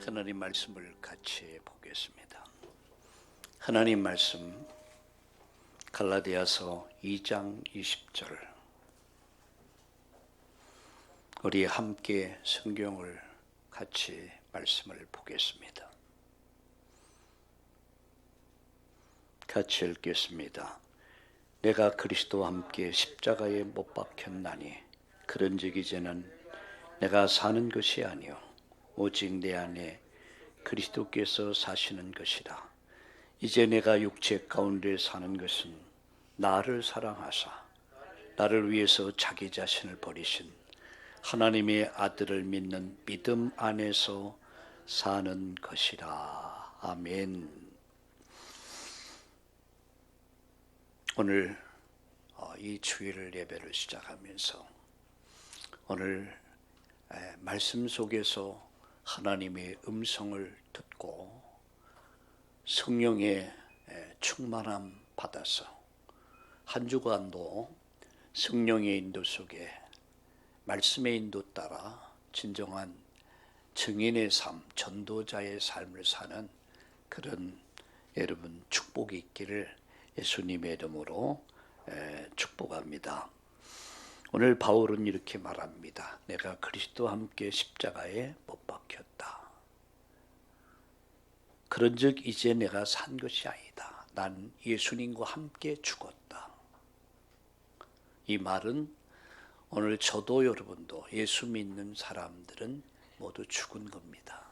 하나님 말씀을 같이 보겠습니다. 하나님 말씀 갈라디아서 2장 20절, 우리 함께 성경을 같이 말씀을 보겠습니다. 같이 읽겠습니다. 내가 그리스도와 함께 십자가에 못 박혔나니 그런즉 이제는 내가 사는 것이 아니요 오직 내 안에 그리스도께서 사시는 것이라. 이제 내가 육체 가운데 사는 것은 나를 사랑하사 나를 위해서 자기 자신을 버리신 하나님의 아들을 믿는 믿음 안에서 사는 것이라. 아멘. 오늘 이 주일 예배를 시작하면서 오늘 말씀 속에서 하나님의 음성을 듣고 성령의 충만함 받아서 한 주간도 성령의 인도 속에 말씀의 인도 따라 진정한 증인의 삶, 전도자의 삶을 사는 그런 여러분 축복이 있기를 예수님의 이름으로 축복합니다. 오늘 바울은 이렇게 말합니다. 내가 그리스도와 함께 십자가에 못 박혔다. 그런즉 이제 내가 산 것이 아니다. 난 예수님과 함께 죽었다. 이 말은 오늘 저도 여러분도 예수 믿는 사람들은 모두 죽은 겁니다.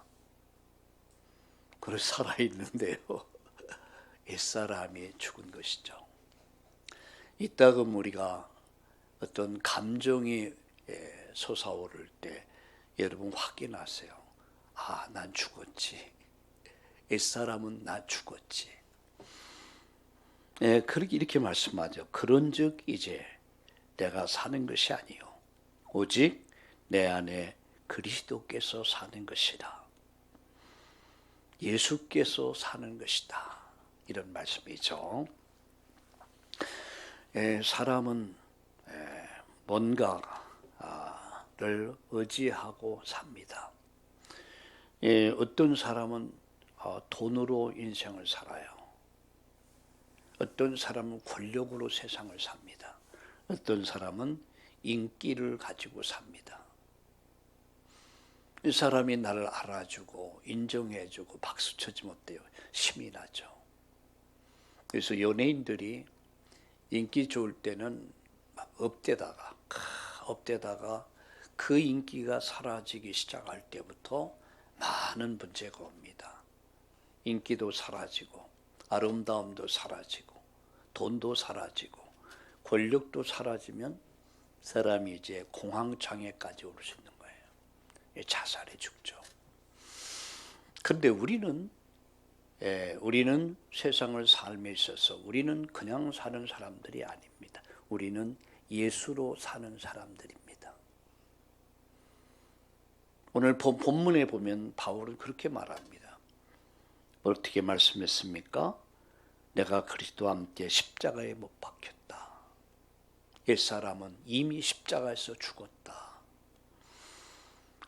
그래서 살아있는데요, 옛사람이 죽은 것이죠. 이따금 우리가 어떤 감정이 솟아오를 때 여러분 확인하세요. 아, 난 죽었지. 옛사람은 나 죽었지. 그렇게 이렇게 말씀하죠. 그런즉 이제 내가 사는 것이 아니요 오직 내 안에 그리스도께서 사는 것이다. 예수께서 사는 것이다. 이런 말씀이죠. 사람은 뭔가를 의지하고 삽니다. 어떤 사람은 돈으로 인생을 살아요. 어떤 사람은 권력으로 세상을 삽니다. 어떤 사람은 인기를 가지고 삽니다. 이 사람이 나를 알아주고 인정해주고 박수 쳐주면 어때요? 힘이 나죠. 그래서 연예인들이 인기 좋을 때는 막 업되다가 그 인기가 사라지기 시작할 때부터 많은 문제가 옵니다. 인기도 사라지고 아름다움도 사라지고 돈도 사라지고 권력도 사라지면 사람이 이제 공황장애까지 올 수 있는 거예요. 자살해 죽죠. 그런데 우리는 세상을 삶에 있어서 우리는 그냥 사는 사람들이 아닙니다. 우리는 예수로 사는 사람들입니다. 오늘 본문에 보면 바울은 그렇게 말합니다. 어떻게 말씀했습니까? 내가 그리스도와 함께 십자가에 못 박혔다. 옛사람은 이미 십자가에서 죽었다.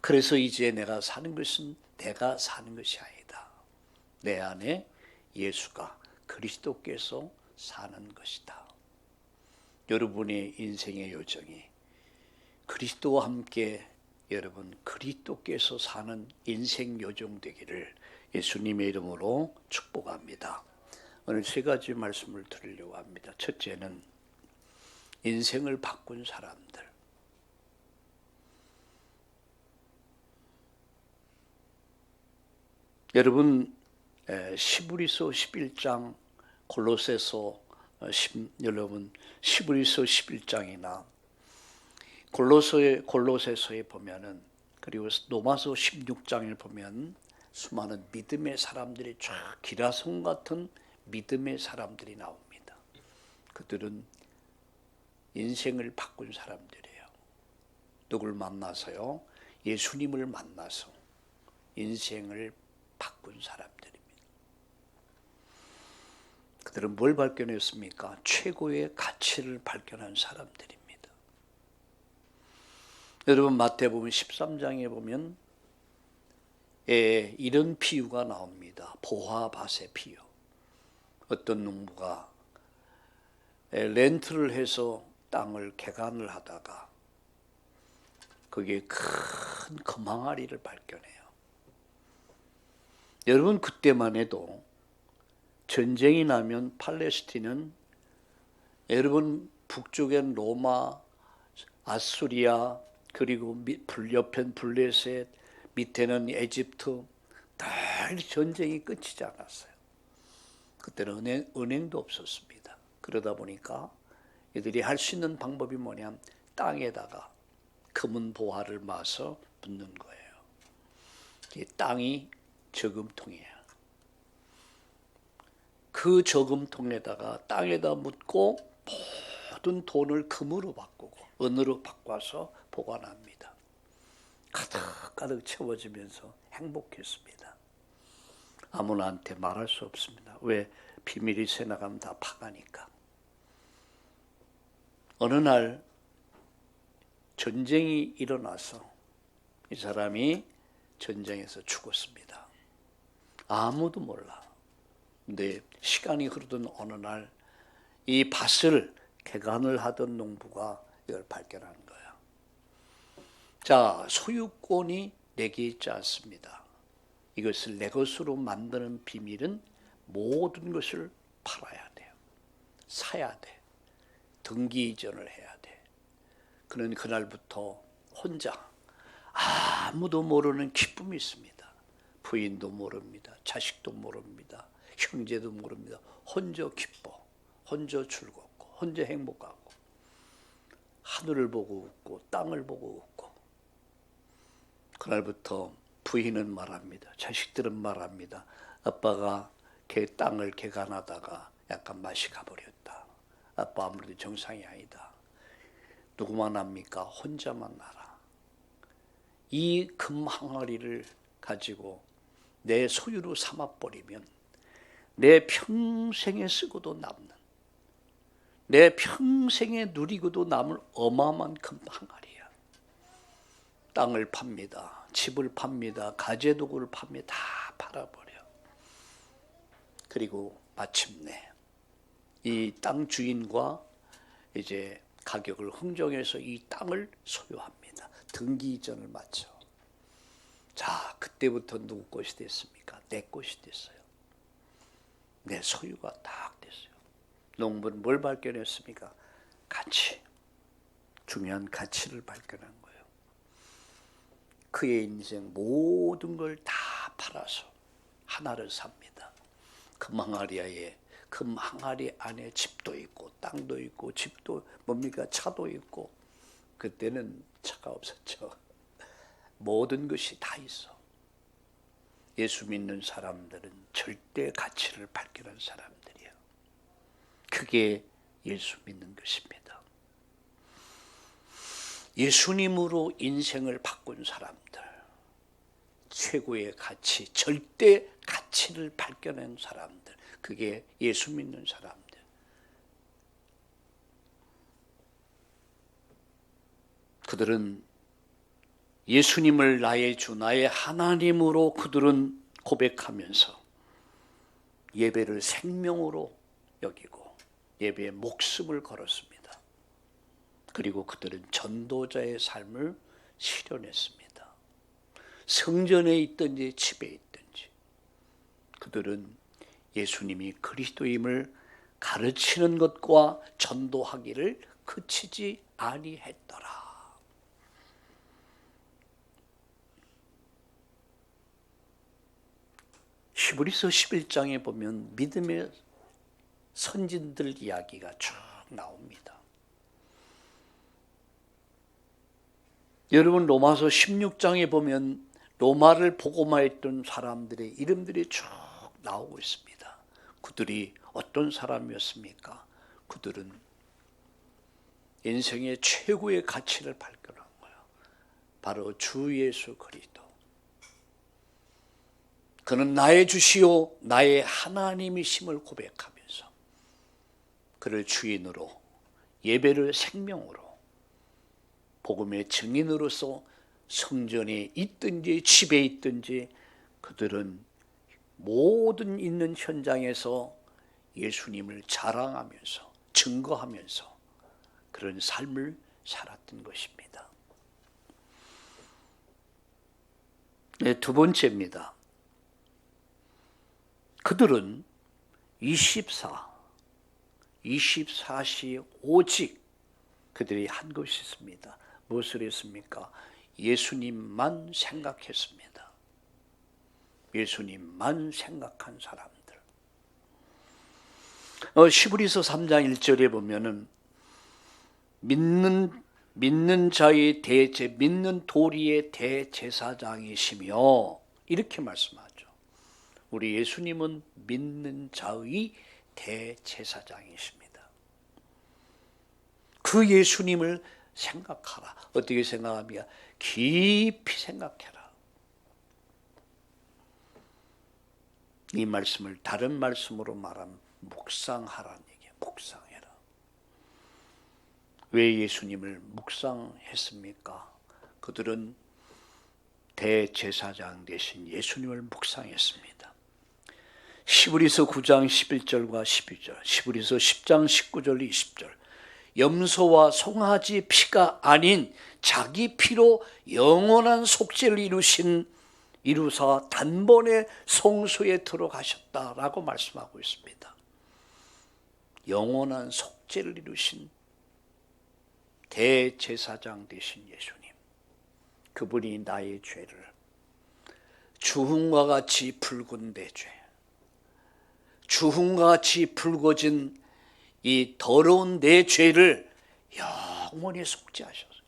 그래서 이제 내가 사는 것은 내가 사는 것이 아니다. 내 안에 예수가 그리스도께서 사는 것이다. 여러분의 인생의 요정이 그리스도와 함께 여러분 그리스도께서 사는 인생 요정 되기를 예수님의 이름으로 축복합니다. 오늘 세 가지 말씀을 드리려고 합니다. 첫째는 인생을 바꾼 사람들. 여러분 시브리서 11장 골로새서 여러분 시브리서 11장이나 골로새서에 보면은 그리고 로마서 16장을 보면 수많은 믿음의 사람들이 쫙 기라성 같은 믿음의 사람들이 나옵니다. 그들은 인생을 바꾼 사람들이에요. 누굴 만나서요? 예수님을 만나서 인생을 바꾼 사람들입니다. 그들은 뭘 발견했습니까? 최고의 가치를 발견한 사람들입니다. 여러분 마태복음 13장에 보면 이런 비유가 나옵니다. 보화밭의 비유. 어떤 농부가 렌트를 해서 땅을 개간을 하다가 거기에 큰 금항아리를 발견해요. 여러분, 그때만 해도 전쟁이 나면 팔레스틴은, 여러분 북쪽엔 로마, 아수리아, 그리고 옆엔 블레셋, 밑에는 에집트, 늘 전쟁이 끝이지 않았어요. 그때는 은행도 없었습니다. 그러다 보니까 이들이 할 수 있는 방법이 뭐냐면 땅에다가 금은 보화를 마서 묻는 거예요. 이 땅이 저금통이에요. 그 저금통에다가 땅에다 묻고 모든 돈을 금으로 바꾸고 은으로 바꿔서 보관합니다. 가득가득 채워지면서 행복했습니다. 아무나한테 말할 수 없습니다. 왜? 비밀이 새나가면 다 파가니까. 어느 날 전쟁이 일어나서 이 사람이 전쟁에서 죽었습니다. 아무도 몰라. 근데 시간이 흐르던 어느 날 이 밭을 개간을 하던 농부가 이걸 발견한 거야. 자, 소유권이 내게 있지 않습니다. 이것을 내 것으로 만드는 비밀은 모든 것을 팔아야 돼요. 사야 돼. 등기 이전을 해야 돼. 그는 그날부터 혼자, 아무도 모르는 기쁨이 있습니다. 부인도 모릅니다. 자식도 모릅니다. 형제도 모릅니다. 혼자 기뻐, 혼자 즐겁고, 혼자 행복하고, 하늘을 보고 웃고 땅을 보고 웃고. 그날부터 부인은 말합니다. 자식들은 말합니다. 아빠가 땅을 개간하다가 약간 맛이 가버렸다. 아빠 아무래도 정상이 아니다. 누구만 합니까? 혼자만 알아. 이 금 항아리를 가지고 내 소유로 삼아버리면 내 평생에 쓰고도 남는, 내 평생에 누리고도 남을 어마어마한 금 항아리야. 땅을 팝니다. 집을 팝니다. 가재도구를 팝니다. 다 팔아버려. 그리고 마침내 이 땅 주인과 이제 가격을 흥정해서 이 땅을 소유합니다. 등기 이전을 마쳐. 자, 그때부터 누구 것이 됐습니까? 내 것이 됐어요. 내 소유가 딱 됐어요. 농부는 뭘 발견했습니까? 가치. 중요한 가치를 발견한 거예요. 그의 인생 모든 걸 다 팔아서 하나를 삽니다. 금 항아리 안에 집도 있고 땅도 있고 집도 뭡니까? 차도 있고. 그때는 차가 없었죠. 모든 것이 다 있어. 예수 믿는 사람들은 절대 가치를 발견한 사람들이에요. 그게 예수 믿는 것입니다. 예수님으로 인생을 바꾼 사람들, 최고의 가치, 절대 가치를 발견한 사람들, 그게 예수 믿는 사람들. 그들은 예수님을 나의 주, 나의 하나님으로 그들은 고백하면서 예배를 생명으로 여기고 예배에 목숨을 걸었습니다. 그리고 그들은 전도자의 삶을 실현했습니다. 성전에 있든지 집에 있든지 그들은 예수님이 그리스도임을 가르치는 것과 전도하기를 그치지 아니했더라. 히브리서 11장에 보면 믿음의 선진들 이야기가 쭉 나옵니다. 여러분, 로마서 16장에 보면 로마를 복음화했던 사람들의 이름들이 쭉 나오고 있습니다. 그들이 어떤 사람이었습니까? 그들은 인생의 최고의 가치를 발견한 거예요. 바로 주 예수 그리스도. 그는 나의 주시오 나의 하나님이심을 고백하면서 그를 주인으로, 예배를 생명으로, 복음의 증인으로서 성전에 있든지 집에 있든지 그들은 모든 있는 현장에서 예수님을 자랑하면서 증거하면서 그런 삶을 살았던 것입니다. 네, 두 번째입니다. 그들은 24시 오직 그들이 한 것이 있습니다. 무엇을 했습니까? 예수님만 생각했습니다. 예수님만 생각한 사람들. 시브리서 3장 1절에 보면은 믿는 자의 믿는 도리의 대제사장이시며 이렇게 말씀하죠. 우리 예수님은 믿는 자의 대제사장이십니다. 그 예수님을 생각하라. 어떻게 생각합니까? 깊이 생각해라. 이 말씀을 다른 말씀으로 말하면 묵상하라는 얘기예요. 묵상해라. 왜 예수님을 묵상했습니까? 그들은 대제사장 되신 예수님을 묵상했습니다. 시브리서 9장 11절과 12절, 시브리서 10장 19절 20절. 염소와 송아지 피가 아닌 자기 피로 영원한 속죄를 이루사 단번에 성소에 들어가셨다라고 말씀하고 있습니다. 영원한 속죄를 이루신 대제사장 되신 예수님, 그분이 나의 죄를 주홍과 같이 붉은 내 죄, 주홍과 같이 붉어진 이 더러운 내 죄를 영원히 속죄하셨어요.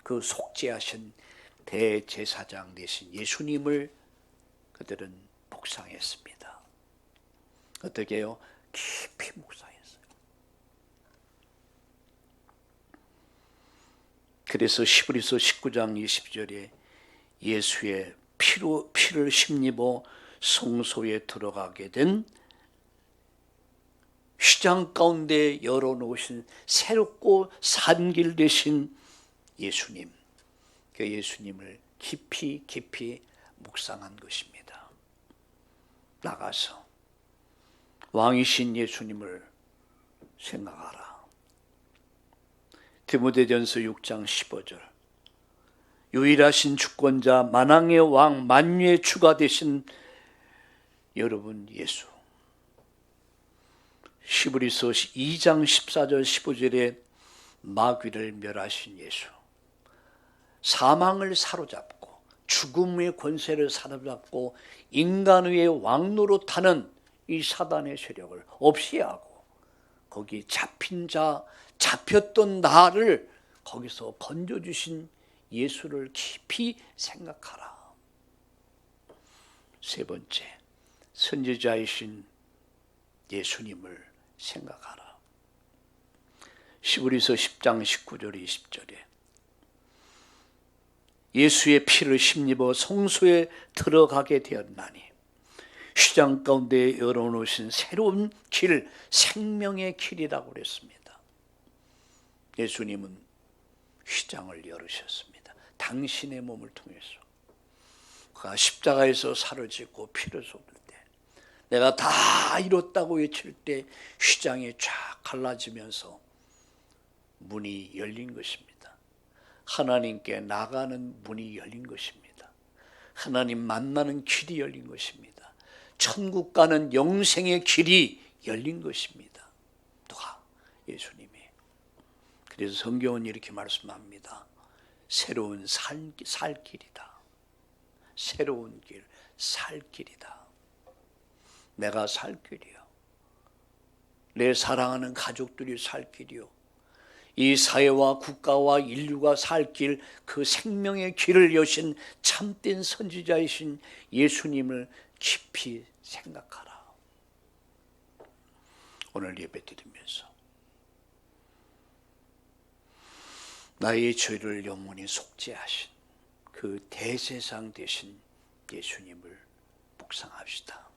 그 속죄하신 대제사장 되신 예수님을 그들은 묵상했습니다. 어떻게 해요? 깊이 묵상했어요. 그래서 시브리서 19장 20절에 예수의 피를 힘입어 성소에 들어가게 된 휘장 가운데 열어놓으신 새롭고 산 길 되신 예수님, 그 예수님을 깊이 묵상한 것입니다. 나가서 왕이신 예수님을 생각하라. 디모데전서 6장 15절. 유일하신 주권자 만왕의 왕 만유의 주가 되신 여러분 예수. 시브리서 2장 14절 15절에 마귀를 멸하신 예수. 사망을 사로잡고 죽음의 권세를 사로잡고 인간의 왕노릇하는 이 사단의 세력을 없애하고 거기 잡혔던 나를 거기서 건져주신 예수를 깊이 생각하라. 세 번째, 선지자이신 예수님을 생각하라. 시브리서 10장 19절 20절에 예수의 피를 힘입어 성소에 들어가게 되었나니 휘장 가운데 열어놓으신 새로운 길, 생명의 길이라고 그랬습니다. 예수님은 휘장을 열으셨습니다. 당신의 몸을 통해서 그가 십자가에서 살을 짓고 피를 쏟을 때, 내가 다 이뤘다고 외칠 때 휘장이 쫙 갈라지면서 문이 열린 것입니다. 하나님께 나가는 문이 열린 것입니다. 하나님 만나는 길이 열린 것입니다. 천국 가는 영생의 길이 열린 것입니다. 누가? 예수님이. 그래서 성경은 이렇게 말씀합니다. 새로운 살 길이다. 새로운 길, 살 길이다. 내가 살 길이요. 내 사랑하는 가족들이 살 길이요. 이 사회와 국가와 인류가 살 길, 그 생명의 길을 여신 참된 선지자이신 예수님을 깊이 생각하라. 오늘 예배드리면서 나의 죄를 영원히 속죄하신 그 대제사장 되신 예수님을 묵상합시다.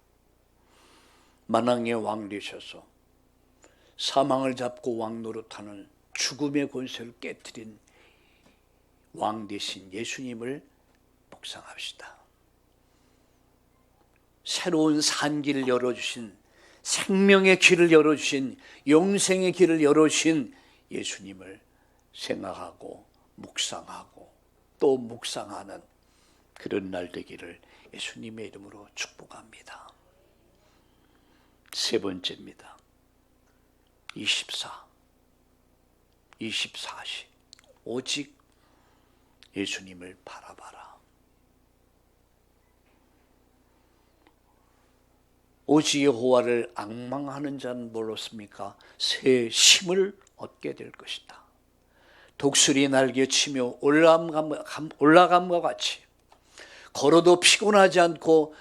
만왕의 왕 되셔서 사망을 잡고 왕노릇하는 죽음의 권세를 깨뜨린 왕 되신 예수님을 묵상합시다. 새로운 산길을 열어주신, 생명의 길을 열어주신, 영생의 길을 열어주신 예수님을 생각하고 묵상하고 또 묵상하는 그런 날 되기를 예수님의 이름으로 축복합니다. 세 번째입니다. 24시 오직 예수님을 바라봐라. 오직 여호와를 앙망하는 자는 뭘로습니까? 새 힘을 얻게 될 것이다. 독수리 날개치며 올라감과 같이 걸어도 피곤하지 않고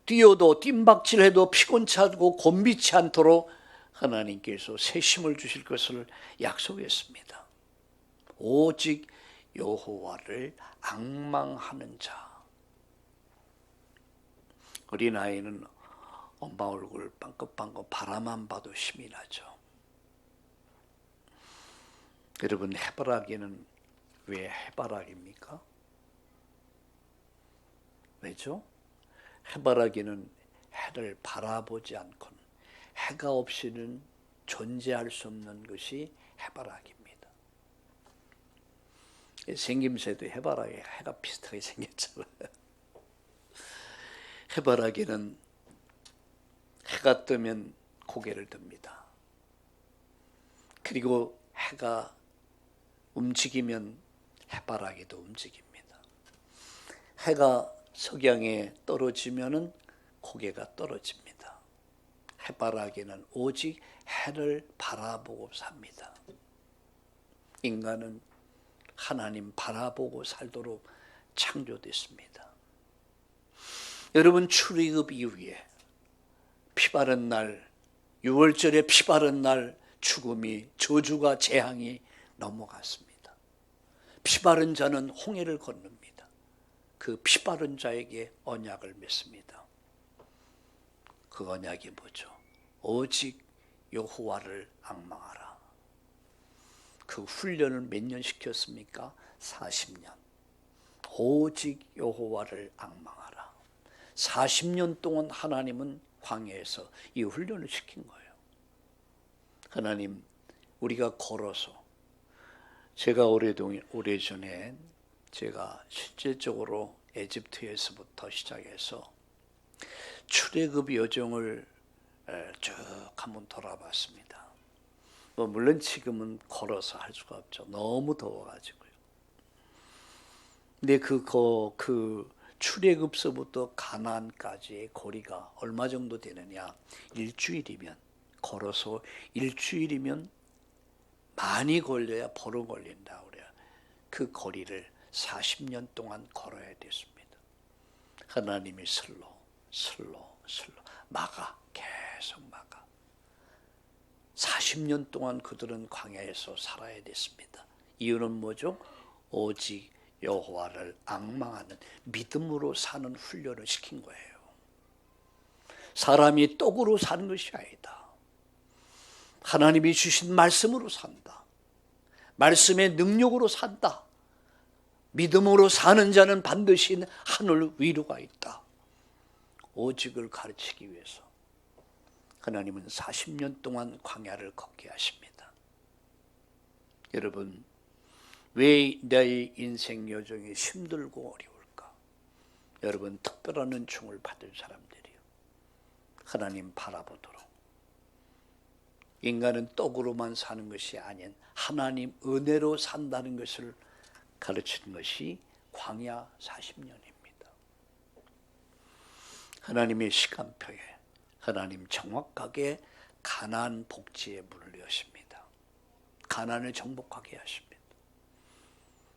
뛰어도 뜀박질해도 피곤치 않고 곤비치 않도록 하나님께서 새 힘을 주실 것을 약속했습니다. 오직 여호와를 앙망하는 자. 어린아이는 엄마 얼굴 빵긋빵긋 바라만 봐도 힘이 나죠. 여러분, 해바라기는 왜 해바라기입니까? 왜죠? 해바라기는 해를 바라보지 않고는, 해가 없이는 존재할 수 없는 것이 해바라기입니다. 생김새도 해바라기 해가 비슷하게 생겼잖아요. 해바라기는 해가 뜨면 고개를 듭니다. 그리고 해가 움직이면 해바라기도 움직입니다. 해가 석양에 떨어지면은 고개가 떨어집니다. 해바라기는 오직 해를 바라보고 삽니다. 인간은 하나님 바라보고 살도록 창조됐습니다. 여러분, 출애굽 이후에 피바른 날, 6월절에 피바른 날 죽음이, 저주가, 재앙이 넘어갔습니다. 피바른 자는 홍해를 건넙니다. 그 피바른 자에게 언약을 맺습니다. 그 언약이 뭐죠? 오직 여호와를 앙망하라. 그 훈련을 몇 년 시켰습니까? 40년. 오직 여호와를 앙망하라. 40년 동안 하나님은 광야에서 이 훈련을 시킨 거예요. 하나님, 우리가 걸어서, 제가 오래전에 제가 실질적으로 에집트에서부터 시작해서 출애굽 여정을 쭉 한번 돌아봤습니다. 물론 지금은 걸어서 할 수가 없죠. 너무 더워가지고요. 근데 그 출애굽서부터 가나안까지의 거리가 얼마 정도 되느냐? 일주일이면, 걸어서 일주일이면 많이 걸려야 보름 걸린다 그래요. 그 거리를 40년 동안 걸어야 됐습니다. 하나님이 슬로 막아, 계속 막아. 40년 동안 그들은 광야에서 살아야 됐습니다. 이유는 뭐죠? 오직 여호와를 앙망하는, 믿음으로 사는 훈련을 시킨 거예요. 사람이 떡으로 사는 것이 아니다. 하나님이 주신 말씀으로 산다. 말씀의 능력으로 산다. 믿음으로 사는 자는 반드시 하늘 위로가 있다. 오직을 가르치기 위해서 하나님은 40년 동안 광야를 걷게 하십니다. 여러분, 왜 내 인생 여정이 힘들고 어려울까? 여러분, 특별한 은총을 받을 사람들이요, 하나님 바라보도록, 인간은 떡으로만 사는 것이 아닌 하나님 은혜로 산다는 것을 가르치는 것이 광야 40년입니다. 하나님의 시간표에 하나님 정확하게 가나안 복지의 문을 여십니다. 가나안을 정복하게 하십니다.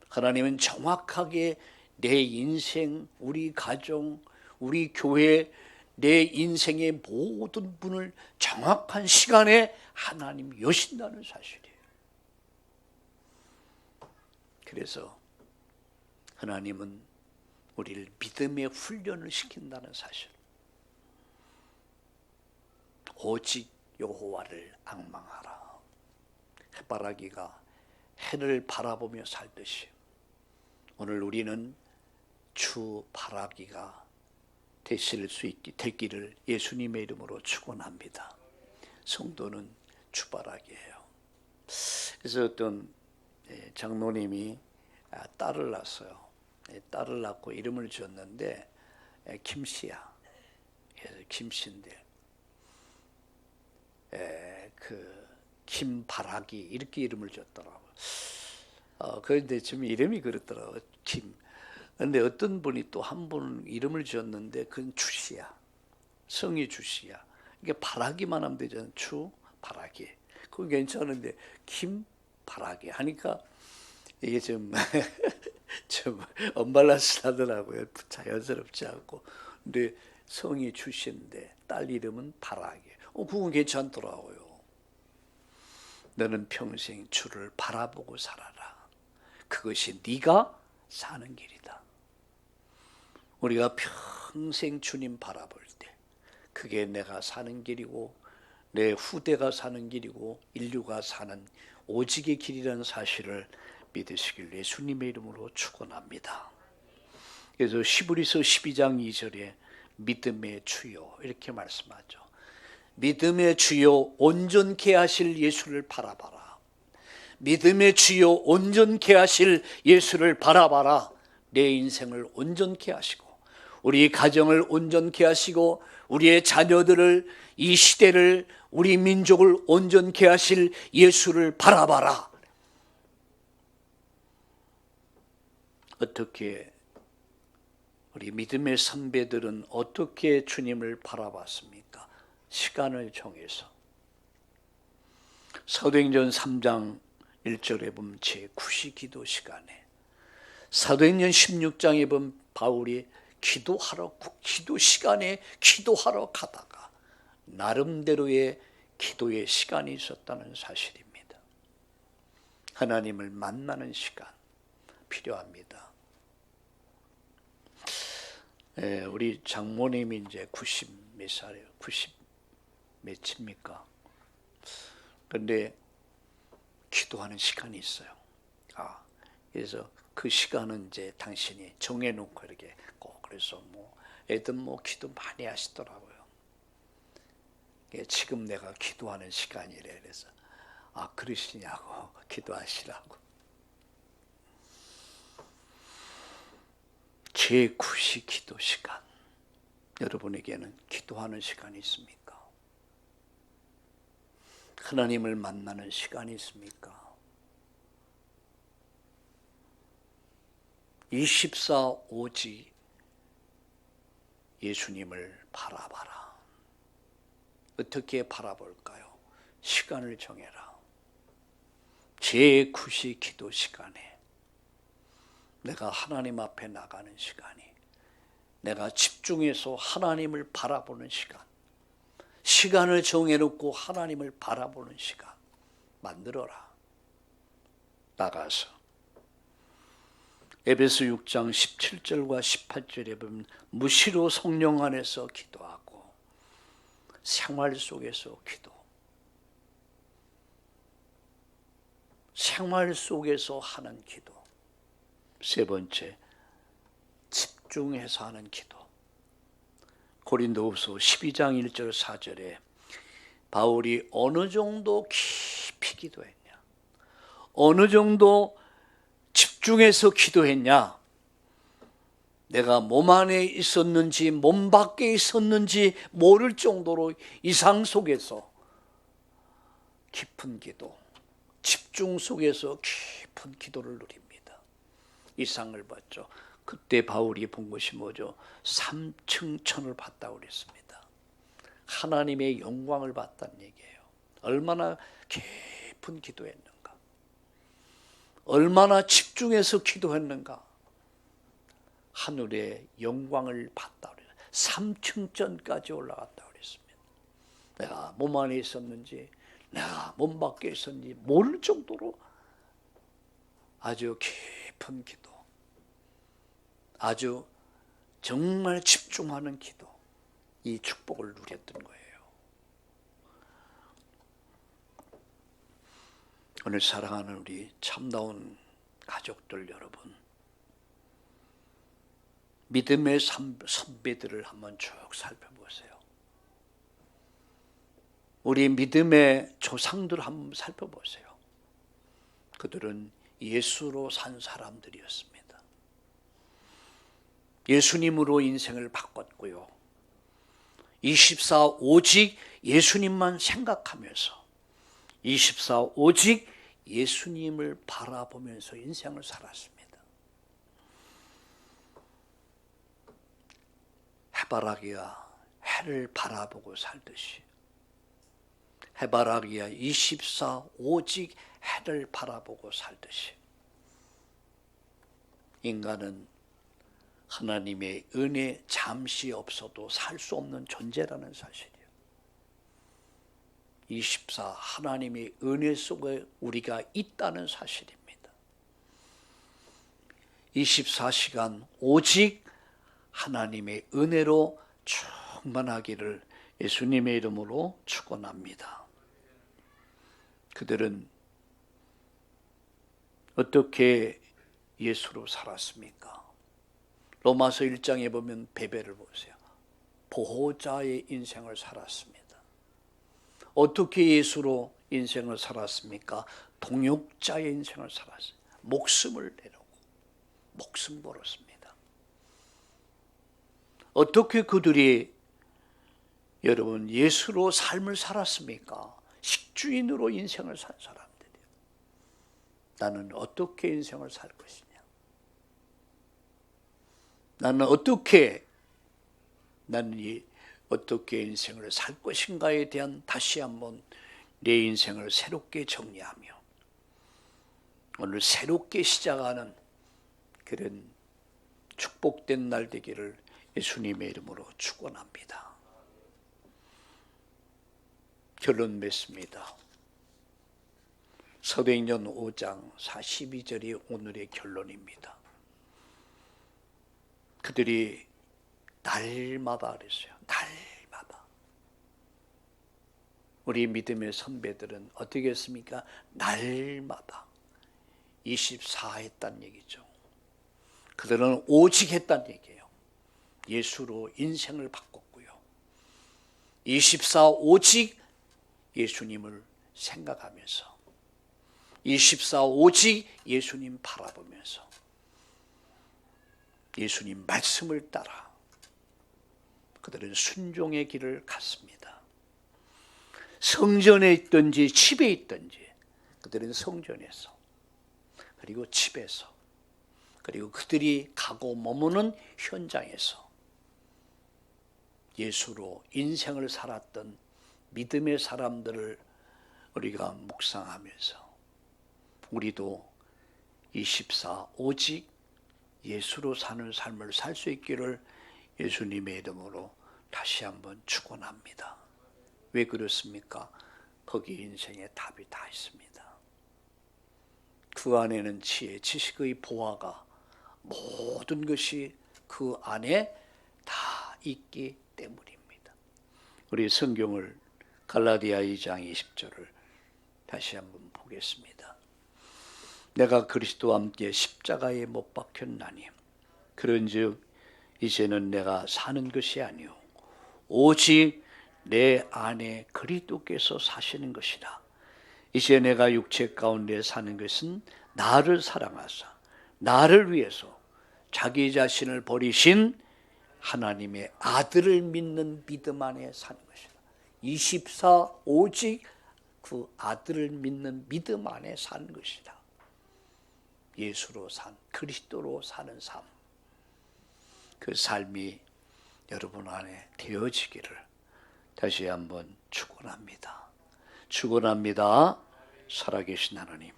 하나님은 정확하게 내 인생, 우리 가정, 우리 교회, 내 인생의 모든 문을 정확한 시간에 하나님 여신다는 사실이에요. 그래서 하나님은 우리를 믿음의 훈련을 시킨다는 사실. 오직 여호와를 앙망하라. 해바라기가 해를 바라보며 살듯이 오늘 우리는 주 바라기가 되실 수 되기를 예수님의 이름으로 축원합니다. 성도는 주바라기예요. 그래서 어떤 장로님이 딸을 낳았어요. 딸을 낳고 이름을 지었는데 김씨야. 그래서 김씨인데 그 김바라기 이렇게 이름을 지었더라고요. 그런데 지금 이름이 그렇더라고요. 김. 근데 어떤 분이 또 한 분 이름을 지었는데 그건 주씨야. 성이 주씨야. 이게 바라기만 하면 되잖아. 주 바라기. 그건 괜찮은데 김바라기 하니까 이게 좀 언밸런스 하더라고요. 자연스럽지 않고. 근데 성이 주씨인데 딸 이름은 바라기. 그건 괜찮더라고요. 너는 평생 주를 바라보고 살아라. 그것이 네가 사는 길이다. 우리가 평생 주님 바라볼 때 그게 내가 사는 길이고 내 후대가 사는 길이고 인류가 사는 오직의 길이라는 사실을 믿으시길 예수님의 이름으로 축원합니다. 그래서 히브리서 12장 2절에 믿음의 주요 이렇게 말씀하죠. 믿음의 주요 온전케 하실 예수를 바라봐라. 믿음의 주요 온전케 하실 예수를 바라봐라. 내 인생을 온전케 하시고 우리 가정을 온전케 하시고 우리의 자녀들을 이 시대를 우리 민족을 온전케 하실 예수를 바라봐라. 어떻게 우리 믿음의 선배들은 어떻게 주님을 바라봤습니까? 시간을 정해서 사도행전 3장 1절에 보면 제9시 기도 시간에 사도행전 16장에 보면 바울이 기도 시간에 기도하러 가다가 나름대로의 기도의 시간이 있었다는 사실입니다. 하나님을 만나는 시간 필요합니다. 우리 장모님이 이제 90 몇 살이에요? 90 몇입니까? 그런데 기도하는 시간이 있어요. 그래서 그 시간은 이제 당신이 정해놓고 이렇게 꼭 그래서 애들 기도 많이 하시더라고요. 지금 내가 기도하는 시간이래. 그래서 그러시냐고 기도하시라고. 제9시 기도 시간. 여러분에게는 기도하는 시간이 있습니까? 하나님을 만나는 시간이 있습니까? 24오지 예수님을 바라봐라. 어떻게 바라볼까요? 시간을 정해라. 제9시 기도 시간에 내가 하나님 앞에 나가는 시간이 내가 집중해서 하나님을 바라보는 시간, 시간을 정해놓고 하나님을 바라보는 시간 만들어라. 나가서 에베소 6장 17절과 18절에 보면 무시로 성령 안에서 기도하고 생활 속에서 기도, 생활 속에서 하는 기도. 세 번째, 집중해서 하는 기도. 고린도후서 12장 1절 4절에 바울이 어느 정도 깊이 기도했냐, 어느 정도 집중해서 기도했냐, 내가 몸 안에 있었는지 몸 밖에 있었는지 모를 정도로 이상 속에서 깊은 기도, 집중 속에서 깊은 기도를 누립니다. 이상을 봤죠. 그때 바울이 본 것이 뭐죠? 삼층천을 봤다고 그랬습니다. 하나님의 영광을 봤다는 얘기예요. 얼마나 깊은 기도했는가, 얼마나 집중해서 기도했는가. 하늘의 영광을 봤다고 그래요. 삼층천까지 올라갔다고 그랬습니다. 내가 몸 안에 있었는지 내가 몸 밖에 있었는지 모를 정도로 아주 깊은 기도, 아주 정말 집중하는 기도, 이 축복을 누렸던 거예요. 오늘 사랑하는 우리 참다운 가족들 여러분, 믿음의 선배들을 한번 쭉 살펴보세요. 우리 믿음의 조상들 한번 살펴보세요. 그들은 예수로 산 사람들이었습니다. 예수님으로 인생을 바꿨고요. 24 오직 예수님만 생각하면서 24 오직 예수님을 바라보면서 인생을 살았습니다. 해바라기가 해를 바라보고 살듯이 해바라기가 24 오직 해를 바라보고 살듯이 인간은 하나님의 은혜 잠시 없어도 살 수 없는 존재라는 사실이에요. 24 하나님의 은혜 속에 우리가 있다는 사실입니다. 24시간 오직 하나님의 은혜로 충만하기를 예수님의 이름으로 축원합니다. 그들은 어떻게 예수로 살았습니까? 로마서 1장에 보면 베베를 보세요. 보호자의 인생을 살았습니다. 어떻게 예수로 인생을 살았습니까? 동역자의 인생을 살았어요. 목숨을 내려고 목숨 걸었습니다. 어떻게 그들이 여러분 예수로 삶을 살았습니까? 식주인으로 인생을 산 사람들이에요. 나는 어떻게 인생을 살 것이냐? 나는 어떻게 인생을 살 것인가에 대한 다시 한번 내 인생을 새롭게 정리하며 오늘 새롭게 시작하는 그런 축복된 날 되기를 예수님의 이름으로 축원합니다. 결론 맺습니다. 사도행전 5장 42절이 오늘의 결론입니다. 그들이 날마다 그랬어요. 날마다. 우리 믿음의 선배들은 어떻게 했습니까? 날마다 24 했단 얘기죠. 그들은 오직 했단 얘기예요. 예수로 인생을 바꿨고요. 24 오직 예수님을 생각하면서 24 오직 예수님 바라보면서 예수님 말씀을 따라 그들은 순종의 길을 갔습니다. 성전에 있든지 집에 있든지 그들은 성전에서 그리고 집에서 그리고 그들이 가고 머무는 현장에서 예수로 인생을 살았던 믿음의 사람들을 우리가 묵상하면서 우리도 24 오직 예수로 사는 삶을 살 수 있기를 예수님의 이름으로 다시 한번 축원합니다. 왜 그렇습니까? 거기 인생의 답이 다 있습니다. 그 안에는 지혜, 지식의 보화가 모든 것이 그 안에 다 있기 때문입니다. 우리 성경을 갈라디아 2장 20절을 다시 한번 보겠습니다. 내가 그리스도와 함께 십자가에 못 박혔나니 그런즉 이제는 내가 사는 것이 아니요 오직 내 안에 그리스도께서 사시는 것이라. 이제 내가 육체 가운데 사는 것은 나를 사랑하사 나를 위해서 자기 자신을 버리신 하나님의 아들을 믿는 믿음 안에 사는 것이다. 24 오직 그 아들을 믿는 믿음 안에 사는 것이다. 예수로 산 그리스도로 사는 삶, 그 삶이 여러분 안에 되어지기를 다시 한번 축원합니다. 축원합니다. 살아계신 하나님,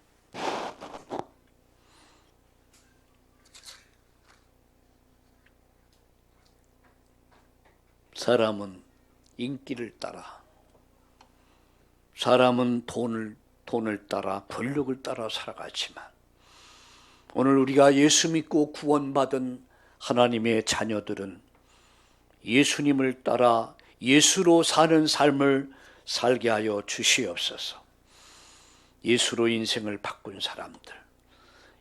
사람은 인기를 따라, 사람은 돈을 따라, 권력을 따라 살아가지만 오늘 우리가 예수 믿고 구원받은 하나님의 자녀들은 예수님을 따라 예수로 사는 삶을 살게 하여 주시옵소서. 예수로 인생을 바꾼 사람들,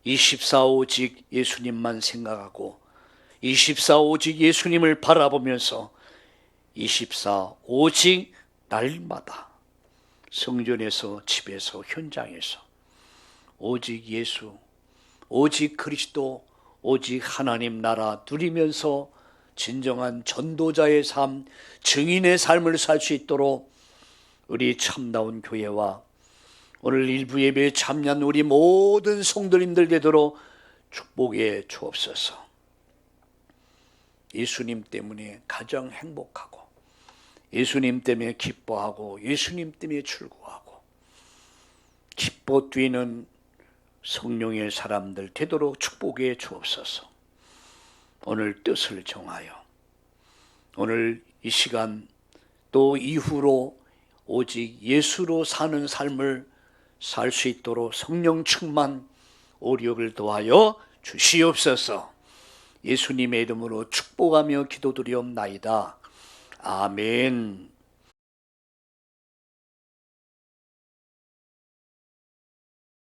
24 오직 예수님만 생각하고 24 오직 예수님을 바라보면서 24 오직 날마다 성전에서, 집에서, 현장에서 오직 예수, 오직 그리스도, 오직 하나님 나라 누리면서 진정한 전도자의 삶, 증인의 삶을 살 수 있도록 우리 참나온 교회와 오늘 일부 예배에 참여한 우리 모든 성도님들 되도록 축복해 주옵소서. 예수님 때문에 가장 행복하고, 예수님 때문에 기뻐하고, 예수님 때문에 출구하고 기뻐 뛰는 성령의 사람들 되도록 축복해 주옵소서. 오늘 뜻을 정하여 오늘 이 시간 또 이후로 오직 예수로 사는 삶을 살 수 있도록 성령 충만 오력을 더하여 주시옵소서. 예수님의 이름으로 축복하며 기도드리옵나이다. 아멘.